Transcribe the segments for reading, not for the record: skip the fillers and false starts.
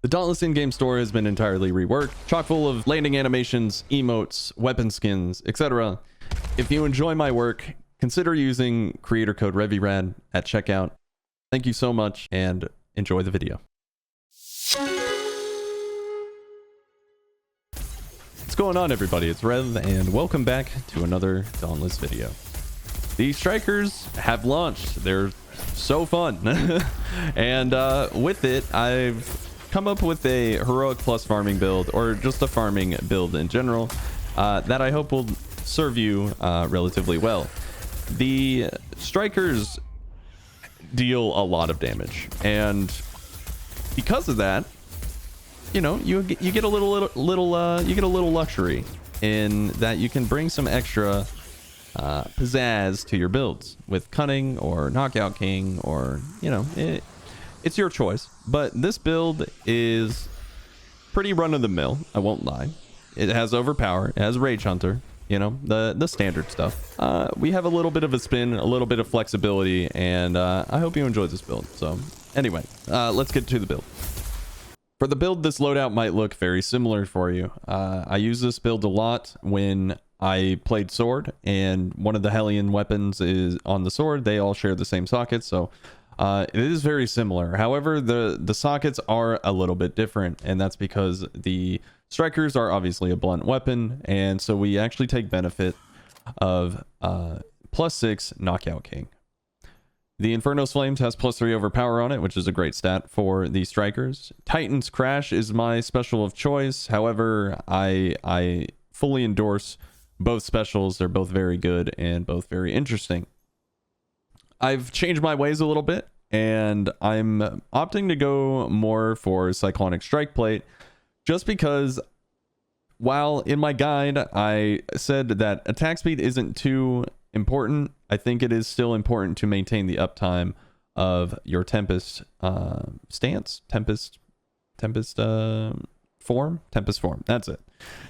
The Dauntless in-game store has been entirely reworked, chock full of landing animations, emotes, weapon skins, etc. If you enjoy my work, consider using creator code RevvyRad at checkout. Thank you so much and enjoy the video. What's going on, everybody? It's Rev and welcome back to another Dauntless video. The Strikers have launched. They're so fun. And with it, I've come up with a heroic plus farming build, or just a farming build in general, that I hope will serve you relatively well. The Strikers deal a lot of damage, and because of that, you know, you get a little luxury in that you can bring some extra pizzazz to your builds with Cunning or Knockout King, or, you know, it's your choice. But this build is pretty run-of-the-mill, I won't lie. It has Overpower, it has Rage Hunter, you know, the standard stuff. We have a little bit of a spin, a little bit of flexibility, and I hope you enjoy this build. So anyway, let's get to the build. For the build, this loadout might look very similar for you. I use this build a lot when I played Sword, and one of the Hellion weapons is on the Sword. They all share the same sockets, so it is very similar. However, the sockets are a little bit different, and that's because the Strikers are obviously a blunt weapon, and so we actually take benefit of +6 Knockout King. The Inferno's Flames has +3 Overpower on it, which is a great stat for the Strikers. Titan's Crash is my special of choice. However, I fully endorse both specials. They're both very good and both very interesting. I've changed my ways a little bit, and I'm opting to go more for Cyclonic Strike Plate, just because while in my guide I said that attack speed isn't too important, I think it is still important to maintain the uptime of your Tempest stance. Tempest form. That's it.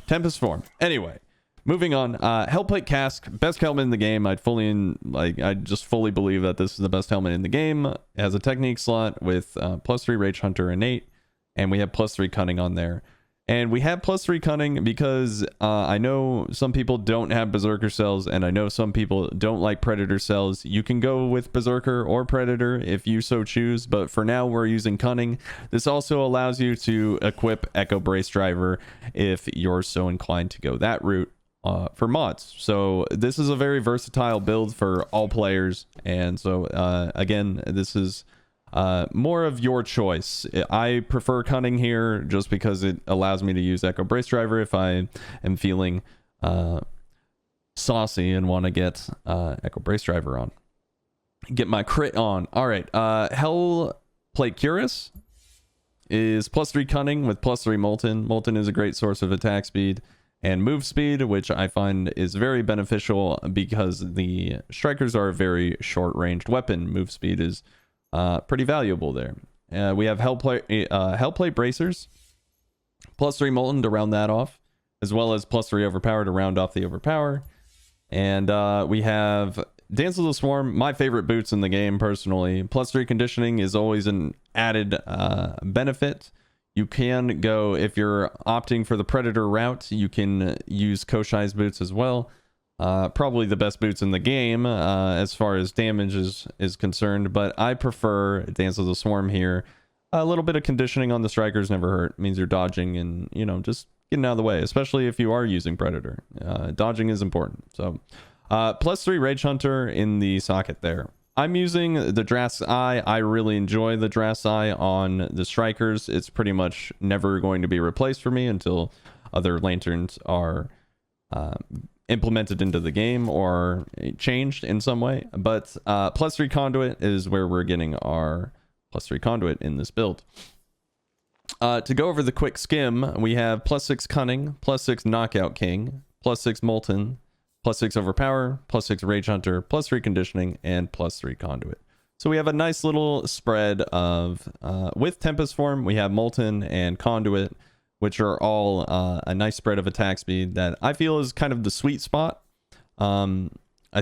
Tempest form. Anyway, moving on. Hellplate Cask, best helmet in the game. I just fully believe that this is the best helmet in the game. It has a technique slot with +3 Rage Hunter innate, and we have +3 Cunning on there. And we have +3 Cunning because I know some people don't have Berserker cells, and I know some people don't like Predator cells. You can go with Berserker or Predator if you so choose, but for now we're using Cunning. This also allows you to equip Echo Brace Driver if you're so inclined to go that route for mods. So this is a very versatile build for all players, and so again, this is more of your choice. I prefer Cunning here just because it allows me to use Echo Brace Driver if I am feeling saucy and want to get Echo Brace Driver on. Get my crit on. All right. Hellplate Cuirass is +3 Cunning with +3 Molten. Molten is a great source of attack speed and move speed, which I find is very beneficial because the Strikers are a very short-ranged weapon. Move speed is pretty valuable there. We have Hellplate Bracers, +3 Molten to round that off, as well as +3 Overpower to round off the Overpower. And we have Dance of the Swarm, my favorite boots in the game personally. +3 Conditioning is always an added benefit. You can go, if you're opting for the Predator route, you can use Koshai's boots as well. Probably the best boots in the game as far as damage is concerned, but I prefer Dance of the Swarm here. A little bit of conditioning on the Strikers never hurt. It means you're dodging and, you know, just getting out of the way, especially if you are using Predator. Dodging is important. So +3 Rage Hunter in the socket there. I'm using the Drask's Eye. I really enjoy the Drask's Eye on the Strikers. It's pretty much never going to be replaced for me until other lanterns are implemented into the game or changed in some way. But +3 Conduit is where we're getting our +3 Conduit in this build. To go over the quick skim, we have +6 Cunning, +6 Knockout King, +6 Molten, +6 Overpower, +6 Rage Hunter, +3 Conditioning, and +3 Conduit. So we have a nice little spread of with Tempest form we have Molten and Conduit, which are all a nice spread of attack speed that I feel is kind of the sweet spot. I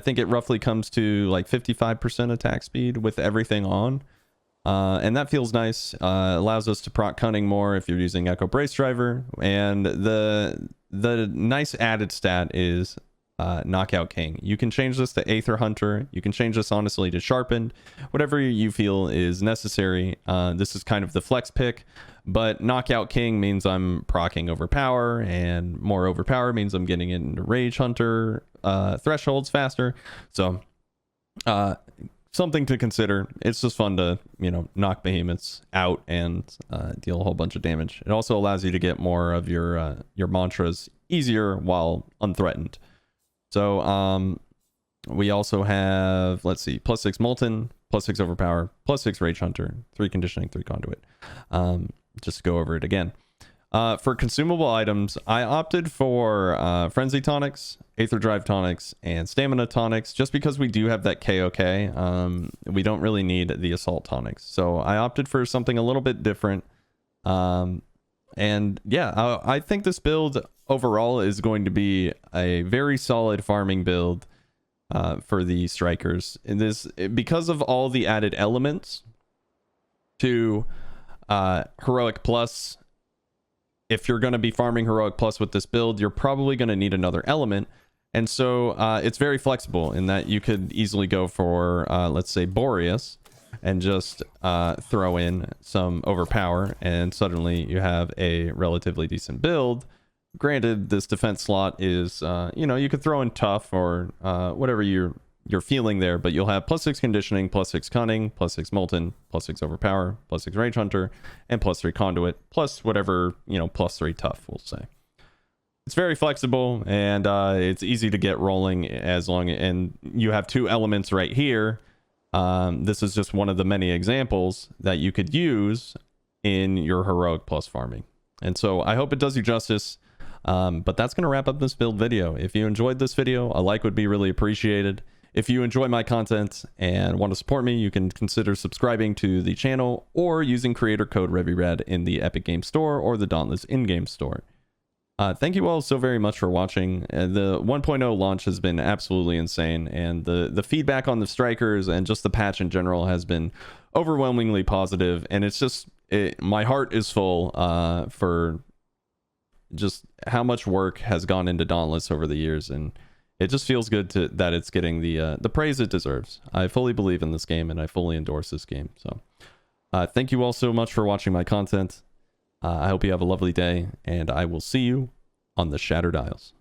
think it roughly comes to like 55% attack speed with everything on. And that feels nice. Allows us to proc cunning more if you're using Echo Brace Driver. And the nice added stat is Knockout King. You can change this to Aether Hunter. You can change this honestly to Sharpened, whatever you feel is necessary. This is kind of the flex pick, but Knockout King means I'm proccing Overpower, and more Overpower means I'm getting into Rage Hunter thresholds faster. So something to consider. It's just fun to, you know, knock behemoths out and deal a whole bunch of damage. It also allows you to get more of your mantras easier while unthreatened. So we also have, let's see, +6 Molten, +6 Overpower, +6 Rage Hunter, 3 Conditioning, 3 Conduit. Just to go over it again. For consumable items, I opted for Frenzy Tonics, Aether Drive Tonics, and Stamina Tonics, just because we do have that KOK. We don't really need the Assault Tonics. So I opted for something a little bit different. And yeah, I think this build overall is going to be a very solid farming build for the Strikers. And this, because of all the added elements to Heroic Plus. If you're going to be farming Heroic Plus with this build, you're probably going to need another element. And so it's very flexible in that you could easily go for, let's say, Boreas, and just throw in some Overpower, and suddenly you have a relatively decent build. Granted, this defense slot is, you know, you could throw in Tough or whatever you're feeling there, but you'll have +6 Conditioning, +6 Cunning, +6 Molten, +6 Overpower, +6 Rage Hunter, and +3 Conduit, plus whatever, you know, +3 Tough, we'll say. It's very flexible, and it's easy to get rolling as long, and you have 2 elements right here. This is just one of the many examples that you could use in your Heroic Plus farming. And so I hope it does you justice. But that's going to wrap up this build video. If you enjoyed this video, a like would be really appreciated. If you enjoy my content and want to support me, you can consider subscribing to the channel or using creator code RevvyRad in the Epic Games Store or the Dauntless in-game store. Thank you all so very much for watching. The 1.0 launch has been absolutely insane, and the feedback on the Strikers and just the patch in general has been overwhelmingly positive, and it's just, my heart is full for just how much work has gone into Dauntless over the years, and it just feels good that it's getting the praise it deserves. I fully believe in this game, and I fully endorse this game. So thank you all so much for watching my content. I hope you have a lovely day, and I will see you on the Shattered Isles.